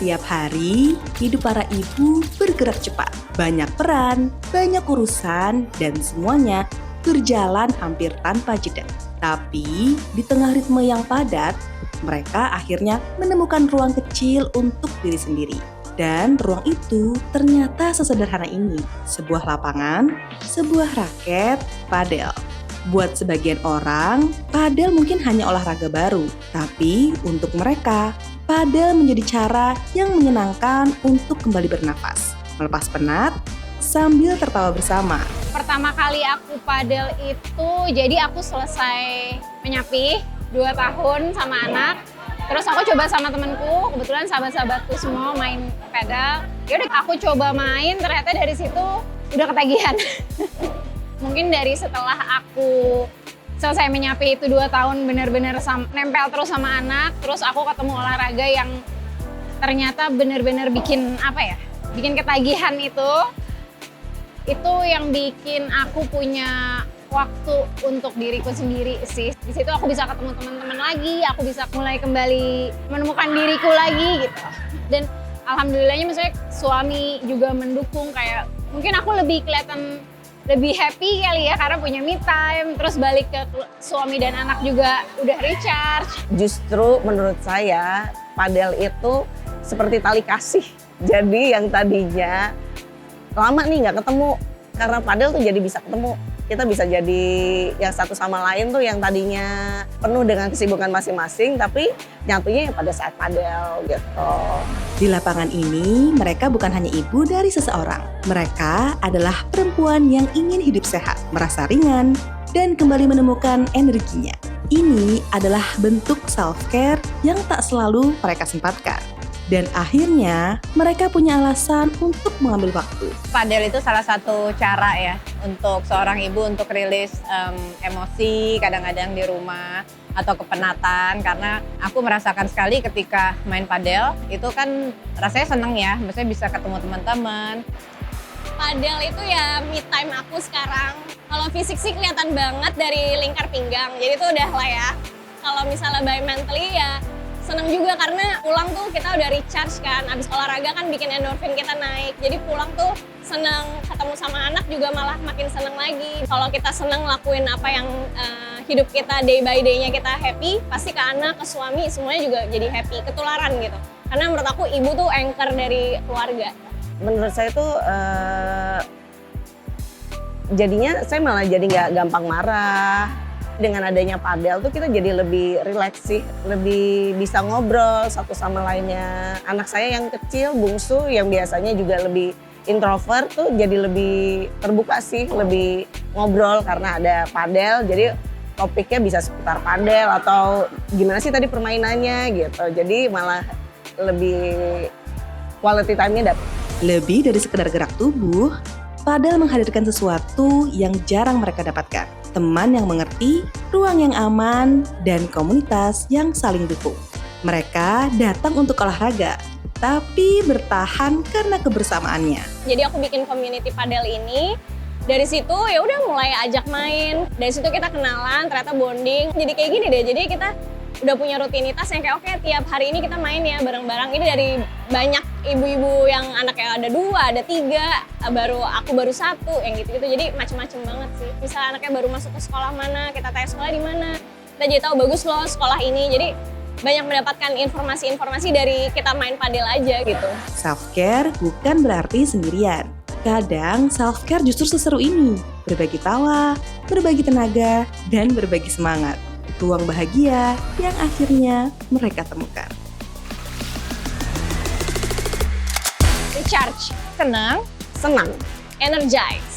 Tiap hari, hidup para ibu bergerak cepat. Banyak peran, banyak urusan, dan semuanya berjalan hampir tanpa jeda. Tapi, di tengah ritme yang padat, mereka akhirnya menemukan ruang kecil untuk diri sendiri. Dan ruang itu ternyata sesederhana ini. Sebuah lapangan, sebuah raket, padel. Buat sebagian orang, padel mungkin hanya olahraga baru. Tapi untuk mereka, padel menjadi cara yang menyenangkan untuk kembali bernafas, melepas penat, sambil tertawa bersama. Pertama kali aku padel itu, jadi aku selesai menyapi 2 tahun sama anak. Terus aku coba sama temenku, kebetulan sahabat-sahabatku semua main padel. Yaudah aku coba main, ternyata dari situ udah ketagihan. Mungkin dari setelah aku selesai menyapi itu 2 tahun benar-benar nempel terus sama anak, terus aku ketemu olahraga yang ternyata benar-benar bikin bikin ketagihan itu yang bikin aku punya waktu untuk diriku sendiri sih. Di situ aku bisa ketemu teman-teman lagi, aku bisa mulai kembali menemukan diriku lagi gitu. Dan alhamdulillahnya maksudnya suami juga mendukung, kayak mungkin aku lebih happy kali ya karena punya me time, terus balik ke suami dan anak juga udah recharge. Justru menurut saya padel itu seperti tali kasih. Jadi yang tadinya lama nih nggak ketemu, karena padel tuh jadi bisa ketemu. Kita bisa jadi yang satu sama lain tuh yang tadinya penuh dengan kesibukan masing-masing, tapi nyatunya pada saat padel gitu. Di lapangan ini, mereka bukan hanya ibu dari seseorang. Mereka adalah perempuan yang ingin hidup sehat, merasa ringan, dan kembali menemukan energinya. Ini adalah bentuk self-care yang tak selalu mereka sempatkan. Dan akhirnya, mereka punya alasan untuk mengambil waktu. Padel itu salah satu cara ya untuk seorang ibu untuk rilis emosi kadang-kadang di rumah atau kepenatan, karena aku merasakan sekali ketika main padel itu kan rasanya seneng ya, maksudnya bisa ketemu teman-teman. Padel itu ya me time aku sekarang. Kalau fisik sih kelihatan banget dari lingkar pinggang, jadi itu udah lah ya. Kalau misalnya by mentally ya seneng juga karena pulang tuh kita udah recharge kan, abis olahraga kan bikin endorfin kita naik, jadi pulang tuh seneng, ketemu sama anak juga malah makin seneng lagi. Kalau kita seneng lakuin apa yang hidup kita day by day-nya kita happy, pasti ke anak, ke suami semuanya juga jadi happy, ketularan gitu. Karena menurut aku ibu tuh anchor dari keluarga. Menurut saya tuh jadinya saya malah jadi nggak gampang marah. Dengan adanya padel tuh kita jadi lebih rileks sih, lebih bisa ngobrol satu sama lainnya. Anak saya yang kecil, bungsu, yang biasanya juga lebih introvert tuh jadi lebih terbuka sih, lebih ngobrol karena ada padel. Jadi topiknya bisa seputar padel atau gimana sih tadi permainannya gitu. Jadi malah lebih quality time-nya dapet. Lebih dari sekedar gerak tubuh, padel menghadirkan sesuatu yang jarang mereka dapatkan. Teman yang mengerti, ruang yang aman, dan komunitas yang saling dukung. Mereka datang untuk olahraga, tapi bertahan karena kebersamaannya. Jadi aku bikin community padel ini, dari situ ya udah mulai ajak main. Dari situ kita kenalan, ternyata bonding. Jadi kayak gini deh, jadi kita udah punya rutinitas yang kayak oke, tiap hari ini kita main ya bareng-bareng. Ini dari banyak ibu-ibu yang anaknya ada 2, ada 3, aku baru 1 yang gitu-gitu. Jadi macem-macem banget sih. Misalnya anaknya baru masuk ke sekolah mana, kita tanya sekolah di mana. Kita jadi tahu bagus loh sekolah ini. Jadi banyak mendapatkan informasi-informasi dari kita main padel aja gitu. Self-care bukan berarti sendirian. Kadang self-care justru seseru ini. Berbagi tawa, berbagi tenaga, dan berbagi semangat. Ruang bahagia yang akhirnya mereka temukan. Recharge, Senang, Senang. energize.